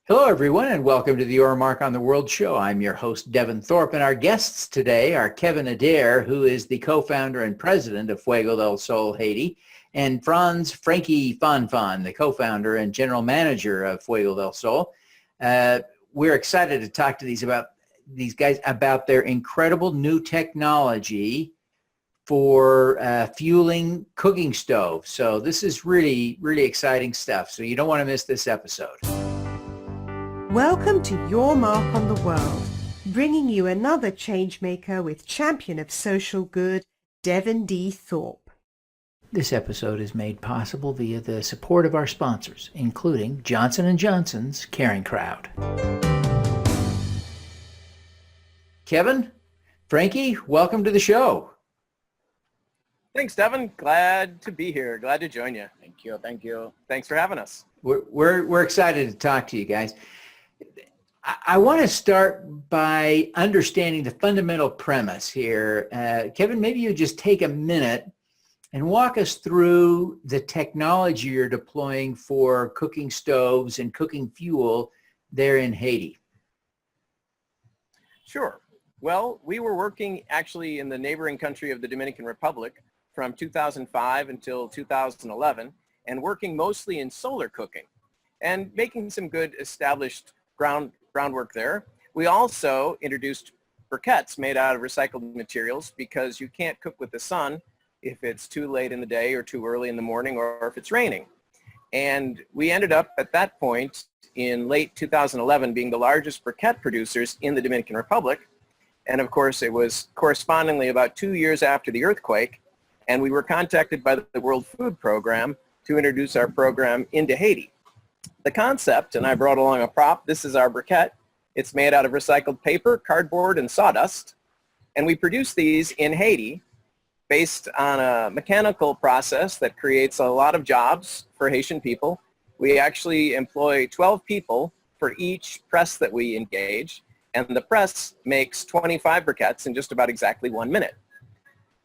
Hello, everyone, and welcome to the Your Mark on the World show. I'm your host, Devin Thorpe, and our guests today are Kevin Adair, who is the co-founder and president of Fuego del Sol, Haiti, and Franky Fanfan, the co-founder and general manager of Fuego del Sol. We're excited to talk to these guys about their incredible new technology for fueling cooking stoves. So this is really, really exciting stuff. So you don't want to miss this episode. Welcome to Your Mark on the World, bringing you another changemaker with champion of social good, Devin D. Thorpe. This episode is made possible via the support of our sponsors, including Johnson & Johnson's Caring Crowd. Kevin, Franky, welcome to the show. Thanks, Devin. Glad to be here. Glad to join you. Thank you. Thank you. Thanks for having us. We're excited to talk to you guys. I want to start by understanding the fundamental premise here. Kevin, maybe you just take a minute and walk us through the technology you're deploying for cooking stoves and cooking fuel there in Haiti. Sure. Well, we were working actually in the neighboring country of the Dominican Republic from 2005 until 2011, and working mostly in solar cooking and making some good established groundwork there. We also introduced briquettes made out of recycled materials because you can't cook with the sun if it's too late in the day or too early in the morning or if it's raining. And we ended up at that point in late 2011 being the largest briquette producers in the Dominican Republic. And of course, it was correspondingly about 2 years after the earthquake, and we were contacted by the World Food Program to introduce our program into Haiti. The concept, and I brought along a prop, this is our briquette. It's made out of recycled paper, cardboard, and sawdust. And we produce these in Haiti based on a mechanical process that creates a lot of jobs for Haitian people. We actually employ 12 people for each press that we engage, and the press makes 25 briquettes in just about exactly 1 minute.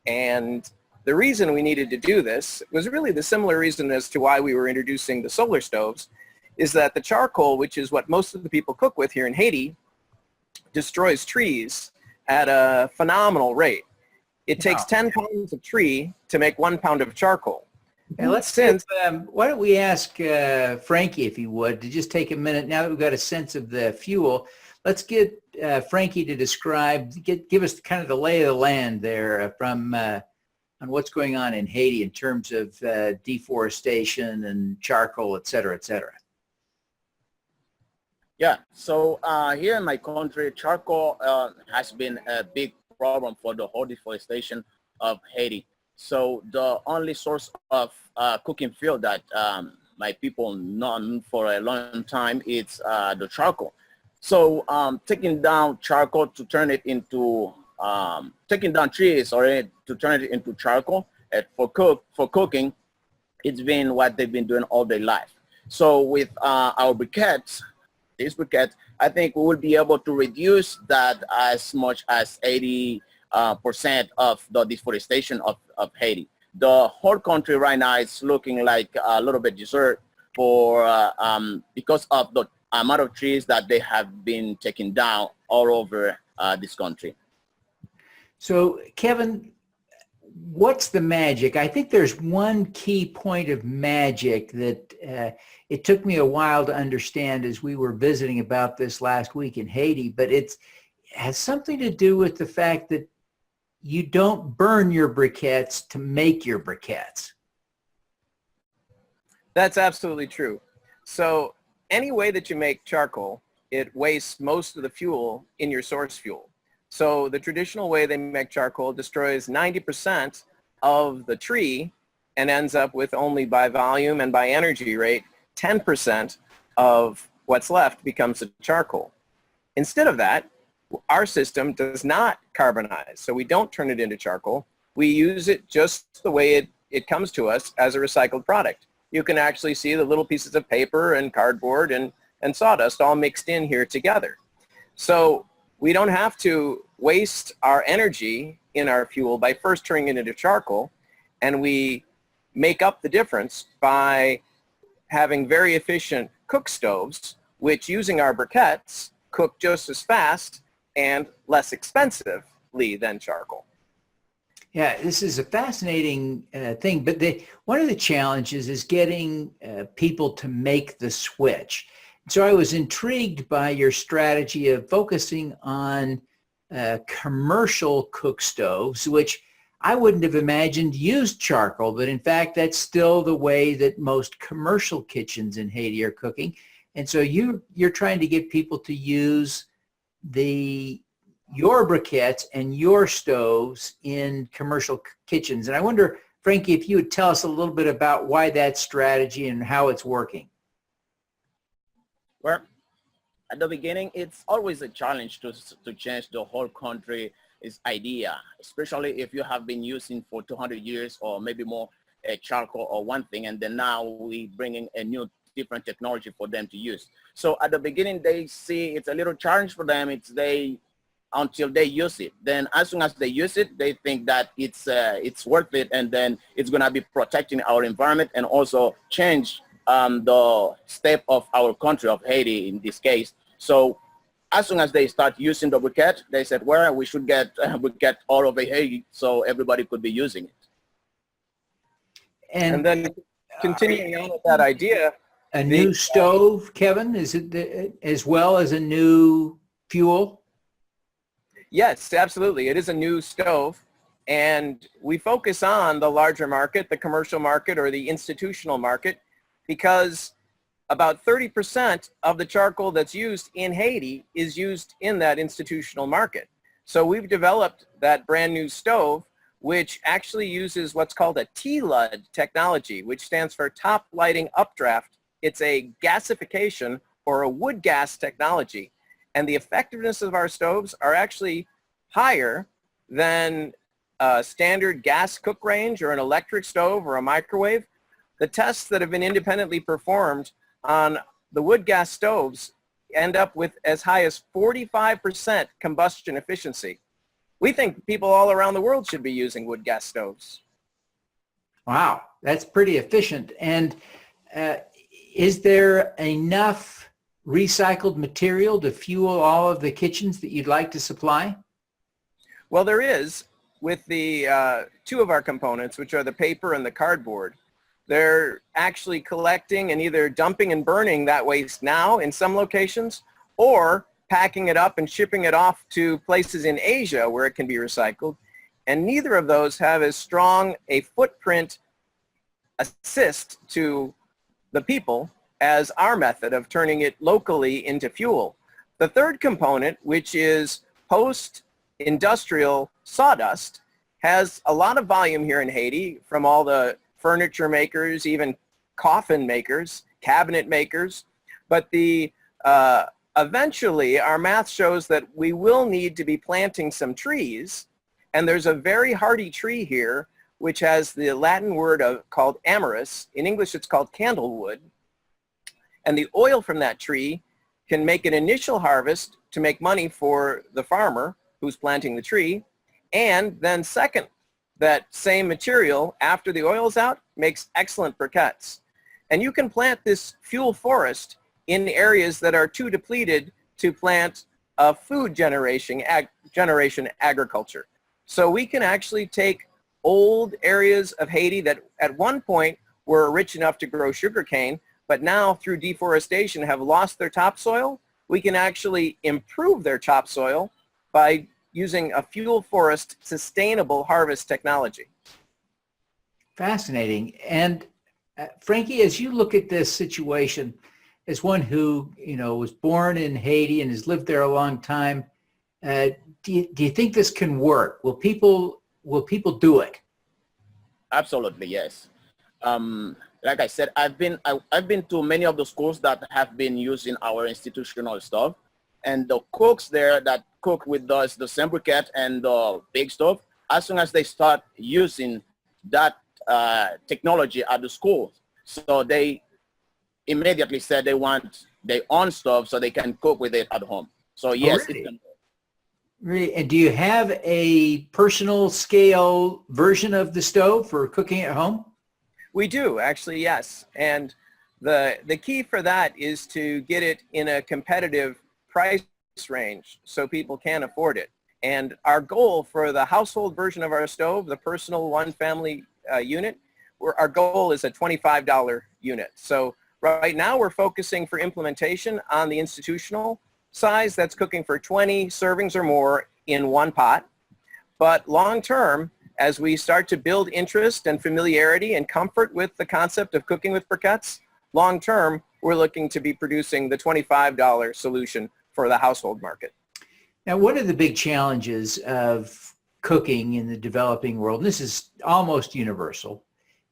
And the reason we needed to do this was really the similar reason as to why we were introducing the solar stoves, is that the charcoal, which is what most of the people cook with here in Haiti, destroys trees at a phenomenal rate. It takes 10 pounds of tree to make 1 pound of charcoal. And why don't we ask Franky, if you would, to just take a minute, now that we've got a sense of the fuel, let's get Franky to give us kind of the lay of the land there on what's going on in Haiti in terms of deforestation and charcoal, et cetera, et cetera. Yeah, so here in my country, charcoal has been a big problem for the whole deforestation of Haiti. So the only source of cooking fuel that my people known for a long time is the charcoal. So taking down charcoal to turn it into, taking down trees or to turn it into charcoal for cooking, it's been what they've been doing all their life. So with our briquettes, this briquette, I think we will be able to reduce that as much as 80% of the deforestation of Haiti. The whole country right now is looking like a little bit desert for because of the amount of trees that they have been taking down all over this country. So, Kevin, what's the magic? I think there's one key point of magic that it took me a while to understand as we were visiting about this last week in Haiti, but it has something to do with the fact that you don't burn your briquettes to make your briquettes. That's absolutely true. So any way that you make charcoal, it wastes most of the fuel in your source fuel. So the traditional way they make charcoal destroys 90% of the tree and ends up with only by volume and by energy rate, 10% of what's left becomes the charcoal. Instead of that, our system does not carbonize. So we don't turn it into charcoal. We use it just the way it comes to us as a recycled product. You can actually see the little pieces of paper and cardboard and sawdust all mixed in here together. So we don't have to waste our energy in our fuel by first turning it into charcoal, and we make up the difference by having very efficient cook stoves which using our briquettes cook just as fast and less expensively than charcoal. Yeah, this is a fascinating thing, but one of the challenges is getting people to make the switch. So I was intrigued by your strategy of focusing on commercial cook stoves, which I wouldn't have imagined used charcoal, but in fact, that's still the way that most commercial kitchens in Haiti are cooking. And so you're trying to get people to use your briquettes and your stoves in commercial kitchens. And I wonder, Frankie, if you would tell us a little bit about why that strategy and how it's working. Well, at the beginning, it's always a challenge to change the whole country's idea, especially if you have been using for 200 years or maybe more charcoal or one thing, and then now we bringing a new different technology for them to use. So at the beginning, they see it's a little challenge for them. Until they use it. Then as soon as they use it, they think that it's worth it, and then it's gonna be protecting our environment and also change the state of our country, of Haiti in this case. So as soon as they start using the briquette, they said, well, we should get briquette all over Haiti so everybody could be using it. And then continuing on with that idea. A new stove, Kevin, is it as well as a new fuel? Yes, absolutely. It is a new stove, and we focus on the larger market, the commercial market, or the institutional market, because about 30% of the charcoal that's used in Haiti is used in that institutional market. So we've developed that brand new stove, which actually uses what's called a TLUD technology, which stands for top lighting updraft. It's a gasification or a wood gas technology. And the effectiveness of our stoves are actually higher than a standard gas cook range or an electric stove or a microwave. The tests that have been independently performed on the wood gas stoves end up with as high as 45% combustion efficiency. We think people all around the world should be using wood gas stoves. Wow, that's pretty efficient. And is there enough recycled material to fuel all of the kitchens that you'd like to supply? Well, there is, with the two of our components, which are the paper and the cardboard. They're actually collecting and either dumping and burning that waste now in some locations, or packing it up and shipping it off to places in Asia where it can be recycled. And neither of those have as strong a footprint assist to the people as our method of turning it locally into fuel. The third component, which is post-industrial sawdust, has a lot of volume here in Haiti from all the furniture makers, even coffin makers, cabinet makers. But eventually our math shows that we will need to be planting some trees. And there's a very hardy tree here, which has the Latin word called amyris. In English, it's called candlewood. And the oil from that tree can make an initial harvest to make money for the farmer who's planting the tree. And then second, that same material, after the oil's out, makes excellent briquettes. And you can plant this fuel forest in areas that are too depleted to plant food generation agriculture. So we can actually take old areas of Haiti that at one point were rich enough to grow sugarcane, but now through deforestation have lost their topsoil. We can actually improve their topsoil by using a fuel forest sustainable harvest technology. Fascinating. And Frankie, as you look at this situation, as one who was born in Haiti and has lived there a long time, do you think this can work? Will people do it? Absolutely, yes. Like I said, I've been to many of the schools that have been using our institutional stuff, and the cooks there that cook with us the same briquette and the big stove, as soon as they start using that technology at the school, so they immediately said they want their own stove so they can cook with it at home. So yes, really? It can. Really? And do you have a personal scale version of the stove for cooking at home? We do, actually, yes. And The key for that is to get it in a competitive price range so people can afford it. And our goal for the household version of our stove, the personal one family unit, our goal is a $25 unit. So right now we're focusing for implementation on the institutional size that's cooking for 20 servings or more in one pot. But long term, as we start to build interest and familiarity and comfort with the concept of cooking with briquettes, long term, we're looking to be producing the $25 solution for the household market. Now, one of the big challenges of cooking in the developing world, and this is almost universal,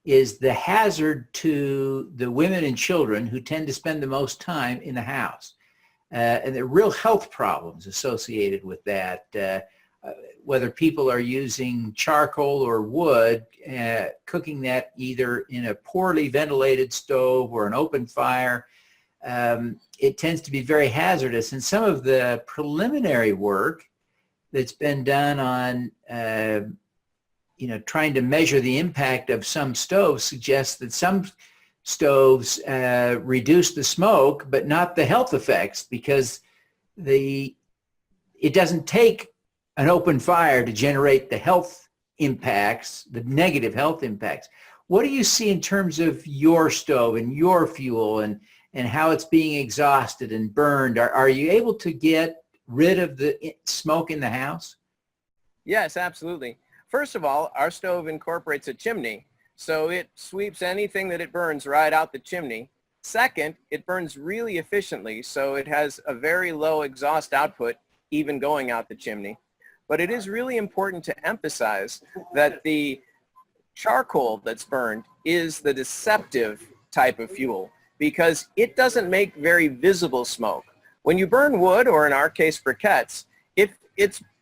is the hazard to the women and children who tend to spend the most time in the house. And there are real health problems associated with that. Whether people are using charcoal or wood, cooking that either in a poorly ventilated stove or an open fire, it tends to be very hazardous. And some of the preliminary work that's been done on trying to measure the impact of some stoves suggests that some stoves reduce the smoke, but not the health effects, because it doesn't take an open fire to generate the health impacts, the negative health impacts. What do you see in terms of your stove and your fuel and how it's being exhausted and burned? Are you able to get rid of the smoke in the house? Yes, absolutely. First of all, our stove incorporates a chimney, so it sweeps anything that it burns right out the chimney. Second, it burns really efficiently, so it has a very low exhaust output even going out the chimney. But it is really important to emphasize that the charcoal that's burned is the deceptive type of fuel because it doesn't make very visible smoke. When you burn wood, or in our case briquettes,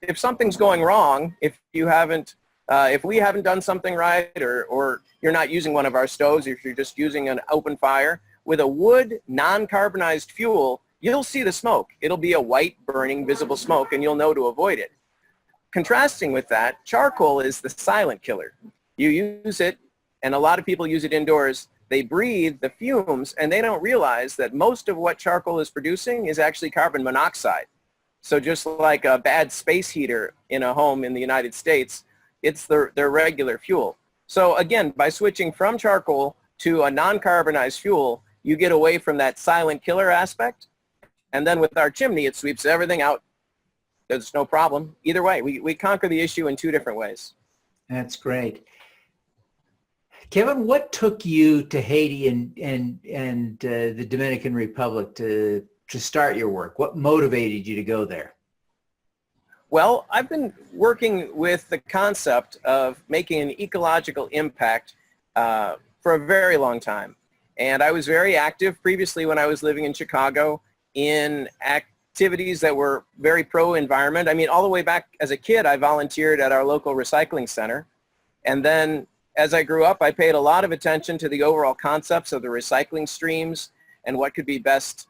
if something's going wrong, if we haven't done something right, or you're not using one of our stoves, if you're just using an open fire, with a wood non-carbonized fuel, you'll see the smoke. It'll be a white burning visible smoke and you'll know to avoid it. Contrasting with that, charcoal is the silent killer. You use it, and a lot of people use it indoors. They breathe the fumes, and they don't realize that most of what charcoal is producing is actually carbon monoxide. So just like a bad space heater in a home in the United States, it's their regular fuel. So again, by switching from charcoal to a non-carbonized fuel, you get away from that silent killer aspect. And then with our chimney, it sweeps everything out. There's no problem. Either way, we conquer the issue in two different ways. That's great. Kevin, what took you to Haiti and the Dominican Republic to start your work? What motivated you to go there? Well, I've been working with the concept of making an ecological impact for a very long time. And I was very active previously when I was living in Chicago in activities that were very pro-environment. I mean, all the way back as a kid, I volunteered at our local recycling center. And then as I grew up, I paid a lot of attention to the overall concepts of the recycling streams and what could be best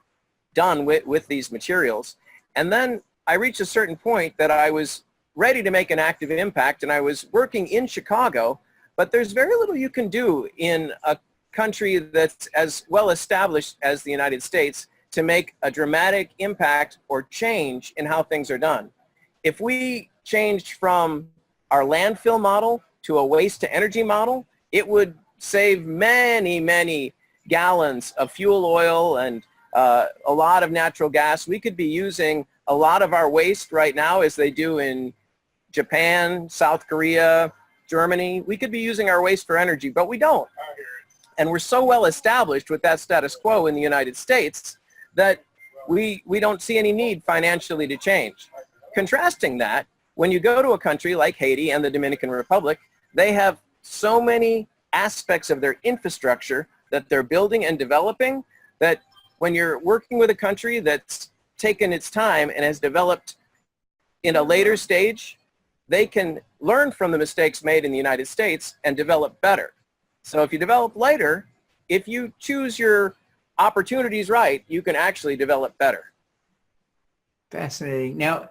done with these materials. And then I reached a certain point that I was ready to make an active impact, and I was working in Chicago, but there's very little you can do in a country that's as well established as the United States to make a dramatic impact or change in how things are done. If we changed from our landfill model to a waste to energy model, it would save many, many gallons of fuel oil and a lot of natural gas. We could be using a lot of our waste right now, as they do in Japan, South Korea, Germany. We could be using our waste for energy, but we don't. And we're so well established with that status quo in the United States that we don't see any need financially to change. Contrasting that, when you go to a country like Haiti and the Dominican Republic, they have so many aspects of their infrastructure that they're building and developing that when you're working with a country that's taken its time and has developed in a later stage, they can learn from the mistakes made in the United States and develop better. So if you develop later, if you choose your opportunities right, you can actually develop better. Fascinating. Now,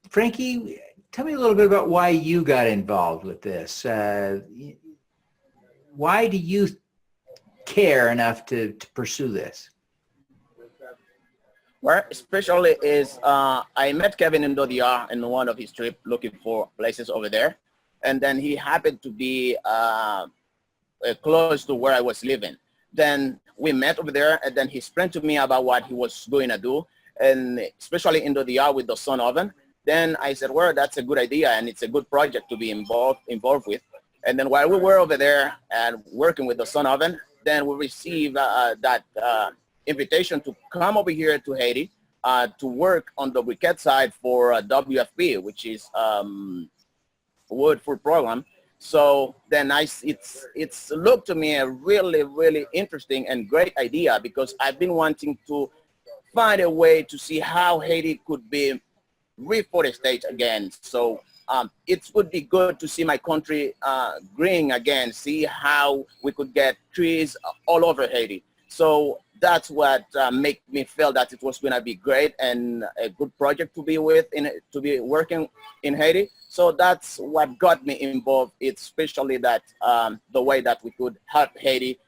Franky, tell me a little bit about why you got involved with this. Why do you care enough to pursue this? Well, especially is I met Kevin in Adair in one of his trips looking for places over there. And then he happened to be close to where I was living. Then we met over there, and then he explained to me about what he was going to do, and especially in Adair with the sun oven. Then I said, well, that's a good idea, and it's a good project to be involved with. And then while we were over there and working with the sun oven, then we received that invitation to come over here to Haiti to work on the briquette side for WFP, which is World Food Program. So then it's looked to me a really, really interesting and great idea, because I've been wanting to find a way to see how Haiti could be reforested again. So it would be good to see my country green again, see how we could get trees all over Haiti. So that's what made me feel that it was going to be great and a good project to be to be working in Haiti. So that's what got me involved. It's especially that the way that we could help Haiti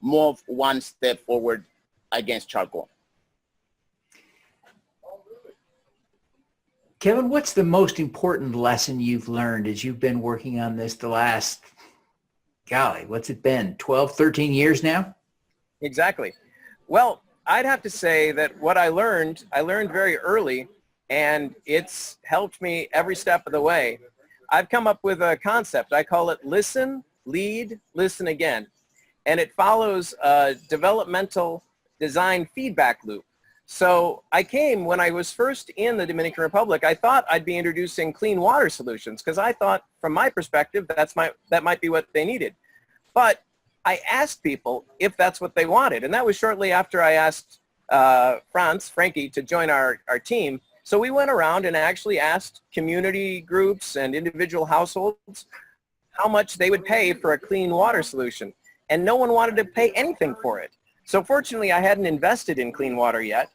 move one step forward against charcoal. Kevin, what's the most important lesson you've learned as you've been working on this the last, golly, what's it been, 12, 13 years now? Exactly. Well, I'd have to say that what I learned very early, and it's helped me every step of the way. I've come up with a concept. I call it listen, lead, listen again. And it follows a developmental design feedback loop. So when I was first in the Dominican Republic, I thought I'd be introducing clean water solutions, because I thought, from my perspective, that might be what they needed. But I asked people if that's what they wanted, and that was shortly after I asked Franky, to join our team. So we went around and actually asked community groups and individual households how much they would pay for a clean water solution, and no one wanted to pay anything for it. So fortunately, I hadn't invested in clean water yet,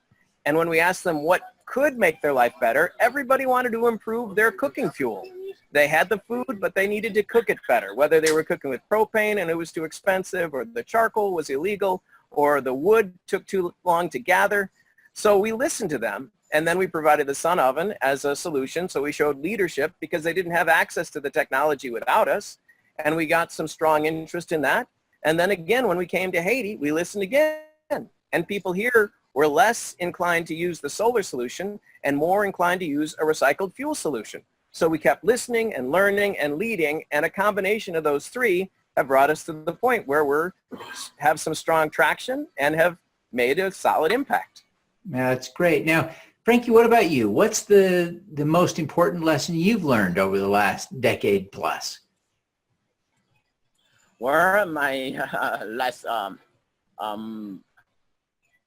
and when we asked them what could make their life better, everybody wanted to improve their cooking fuel. They had the food, but they needed to cook it better, whether they were cooking with propane and it was too expensive, or the charcoal was illegal, or the wood took too long to gather. So we listened to them, and then we provided the sun oven as a solution. So we showed leadership, because they didn't have access to the technology without us, and we got some strong interest in that. And then again, when we came to Haiti, we listened again, and people here were less inclined to use the solar solution and more inclined to use a recycled fuel solution. So we kept listening and learning and leading, and a combination of those three have brought us to the point where we have some strong traction and have made a solid impact. That's great. Now, Franky, what about you? What's the most important lesson you've learned over the last decade plus? Well, my last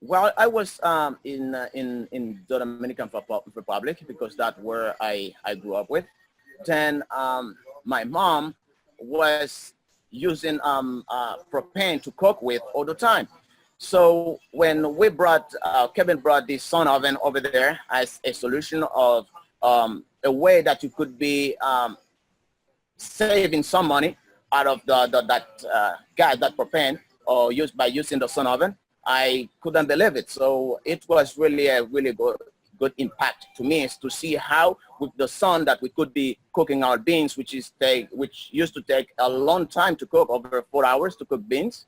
well, I was in the Dominican Republic, because that's where I grew up with. Then my mom was using propane to cook with all the time. So when we Kevin brought this sun oven over there as a solution of a way that you could be saving some money out of that gas, that propane, or by using the sun oven, I couldn't believe it. So it was really a really good impact to me, is to see how with the sun that we could be cooking our beans, which used to take a long time to cook, over 4 hours to cook beans.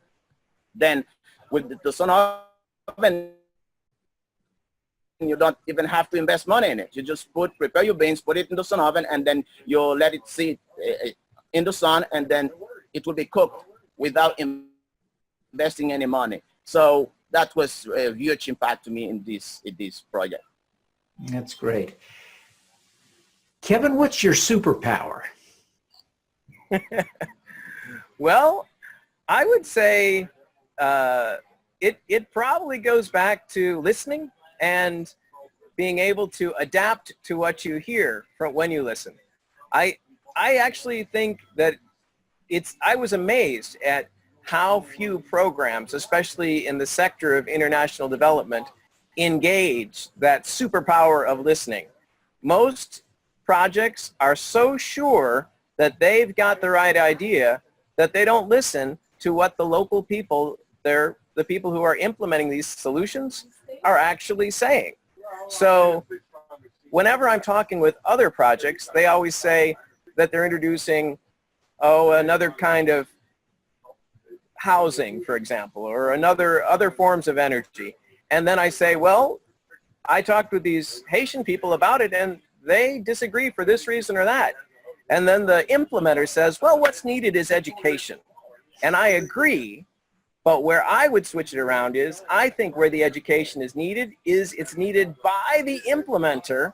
Then with the sun oven, you don't even have to invest money in it. You just prepare your beans, put it in the sun oven, and then you let it sit in the sun, and then it will be cooked without investing any money. So that was a huge impact to me in this project. That's great. Kevin, what's your superpower? Well, I would say it probably goes back to listening and being able to adapt to what you hear from when you listen. I actually think that I was amazed at how few programs, especially in the sector of international development, engage that superpower of listening. Most projects are so sure that they've got the right idea that they don't listen to what the local people the people who are implementing these solutions are actually saying. So whenever I'm talking with other projects, they always say that they're introducing, another kind of housing, for example, or other forms of energy. And then I say, well, I talked with these Haitian people about it and they disagree for this reason or that. And then the implementer says, well, what's needed is education. And I agree, but where I would switch it around is, I think where the education is needed is it's needed by the implementer,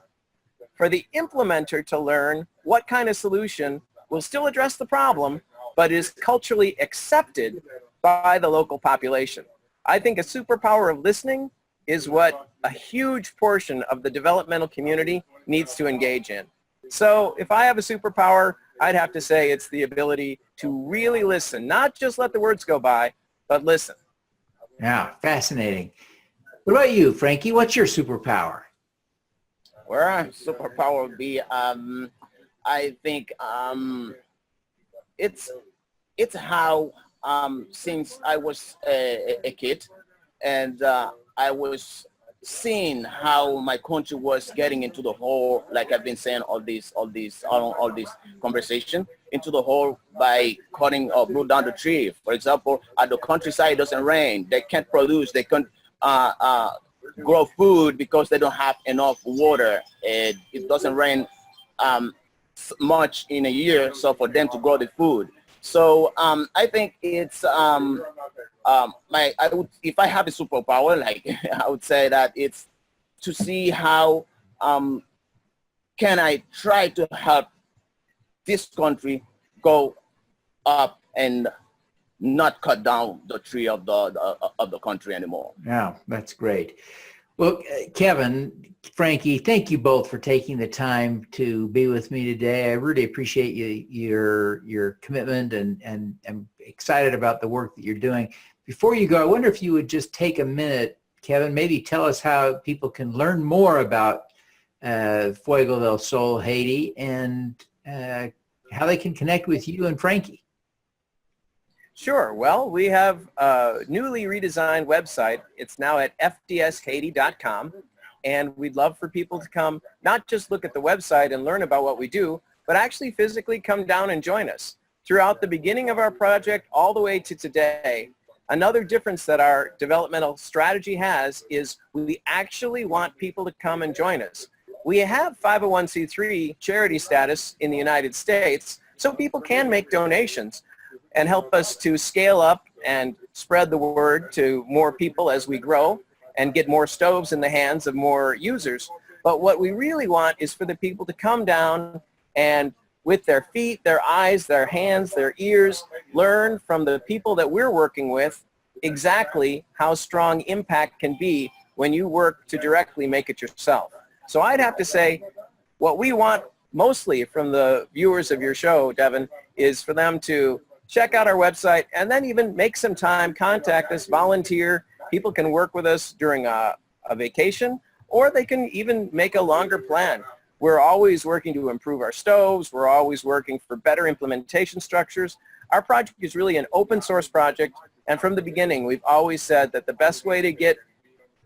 for the implementer to learn what kind of solution will still address the problem, but is culturally accepted by the local population. I think a superpower of listening is what a huge portion of the developmental community needs to engage in. So if I have a superpower, I'd have to say it's the ability to really listen, not just let the words go by, but listen. Yeah, fascinating. What about you, Frankie? What's your superpower? Where our superpower would be, I think it's how since I was a kid, and I was seeing how my country was getting into the hole, like I've been saying all this conversation, into the hole by cutting or blow down the tree. For example, at the countryside, it doesn't rain. They can't produce. They can't grow food because they don't have enough water. It doesn't rain much in a year, so for them to grow the food. So I think it's if I have a superpower, like I would say that it's to see how can I try to help this country go up and not cut down the tree of the country anymore. Yeah, that's great. Well, Kevin, Frankie, thank you both for taking the time to be with me today. I really appreciate your commitment, and I'm excited about the work that you're doing. Before you go, I wonder if you would just take a minute, Kevin, maybe tell us how people can learn more about Fuego del Sol Haiti, and how they can connect with you and Frankie. Sure. Well, we have a newly redesigned website. It's now at fdshaiti.com, and we'd love for people to come, not just look at the website and learn about what we do, but actually physically come down and join us. Throughout the beginning of our project all the way to today, another difference that our developmental strategy has is we actually want people to come and join us. We have 501c3 charity status in the United States, so people can make donations and help us to scale up and spread the word to more people as we grow and get more stoves in the hands of more users. But what we really want is for the people to come down and with their feet, their eyes, their hands, their ears, learn from the people that we're working with exactly how strong impact can be when you work to directly make it yourself. So I'd have to say what we want mostly from the viewers of your show, Devin, is for them to check out our website and then even make some time, contact us, volunteer. People can work with us during a vacation, or they can even make a longer plan. We're always working to improve our stoves. We're always working for better implementation structures. Our project is really an open source project, and from the beginning we've always said that the best way to get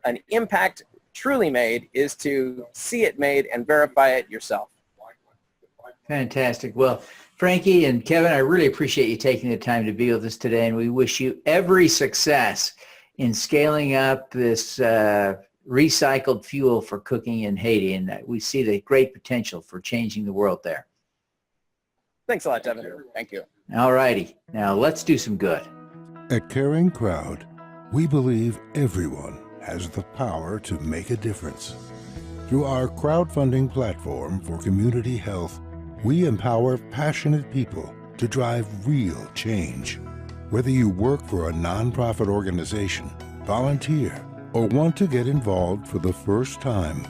an impact truly made is to see it made and verify it yourself. Fantastic. Well, Frankie and Kevin, I really appreciate you taking the time to be with us today, and we wish you every success in scaling up this recycled fuel for cooking in Haiti, and we see the great potential for changing the world there. Thanks a lot, Devin. Thank you. All righty. Now let's do some good. At Caring Crowd, we believe everyone has the power to make a difference. Through our crowdfunding platform for community health, we empower passionate people to drive real change. Whether you work for a nonprofit organization, volunteer, or want to get involved for the first time,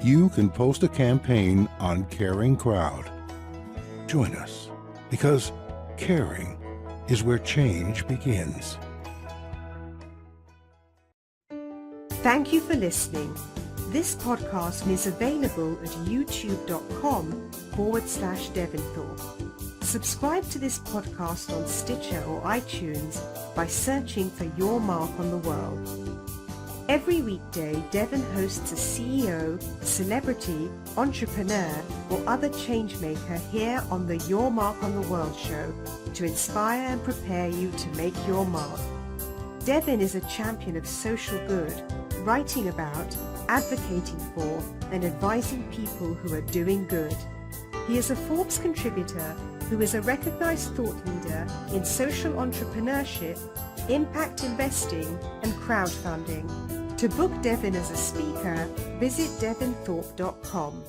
you can post a campaign on Caring Crowd. Join us, because caring is where change begins. Thank you for listening. This podcast is available at youtube.com/Devin Thorpe. Subscribe to this podcast on Stitcher or iTunes by searching for Your Mark on the World. Every weekday, Devin hosts a CEO, celebrity, entrepreneur, or other changemaker here on the Your Mark on the World show to inspire and prepare you to make your mark. Devin is a champion of social good, writing about, advocating for, and advising people who are doing good. He is a Forbes contributor who is a recognized thought leader in social entrepreneurship, impact investing, and crowdfunding. To book Devin as a speaker, visit devinthorpe.com.